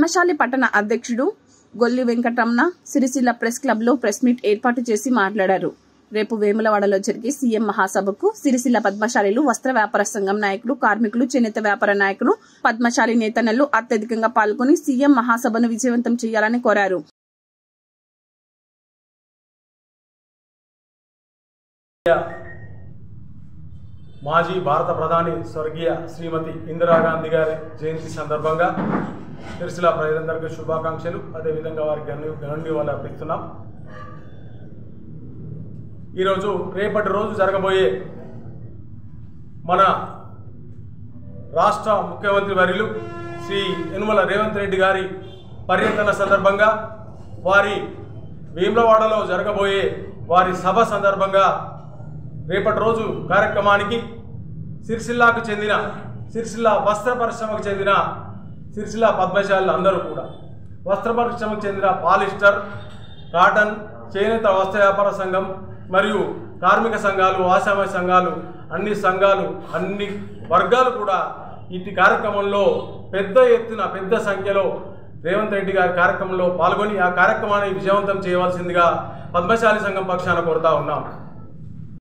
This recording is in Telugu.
పద్మశాలి పట్టణ అధ్యక్షుడు గొల్లి వెంకటరమణ సిరిసిల్ల ప్రెస్ క్లబ్ లో ప్రెస్ మీట్ ఏర్పాటు చేసి మాట్లాడారు. రేపు వేములవాడలో జరిగే సీఎం మహాసభకు సిరిసిల్ల పద్మశాలిలు, వస్త్ర వ్యాపార సంఘం నాయకులు, కార్మికులు, చేనేత వ్యాపార నాయకులు, పద్మశాలి నేతన్నలు అత్యధికంగా పాల్గొని సీఎం మహాసభను విజయవంతం చేయాలని కోరారు. మాజీ భారత ప్రధాని స్వర్గీయ శ్రీమతి ఇందిరాగాంధీ గారి జయంతి సందర్భంగా సిరిసిల్ల ప్రజలందరికీ శుభాకాంక్షలు, అదేవిధంగా వారికి ధన్యవాదాలు అర్పిస్తున్నాం. ఈరోజు రేపటి రోజు జరగబోయే మన రాష్ట్ర ముఖ్యమంత్రి వర్యులు శ్రీ యనుమల రేవంత్ రెడ్డి గారి పర్యటన సందర్భంగా, వారి వేములవాడలో జరగబోయే వారి సభ సందర్భంగా రేపటి రోజు కార్యక్రమానికి సిరిసిల్లాకు చెందిన, సిరిసిల్ల వస్త్ర పరిశ్రమకు చెందిన సిరిసిల్ల పద్మశాలి అందరూ కూడా, వస్త్ర పరిశ్రమకు చెందిన పాలిస్టర్, కాటన్, చేనేత వస్త్ర వ్యాపార సంఘం మరియు కార్మిక సంఘాలు, ఆసామ సంఘాలు, అన్ని వర్గాలు కూడా ఇటు కార్యక్రమంలో పెద్ద ఎత్తున, పెద్ద సంఖ్యలో రేవంత్ రెడ్డి గారి కార్యక్రమంలో పాల్గొని ఆ కార్యక్రమాన్ని విజయవంతం చేయవలసిందిగా పద్మశాలి సంఘం పక్షాన కోరుతా ఉన్నాం.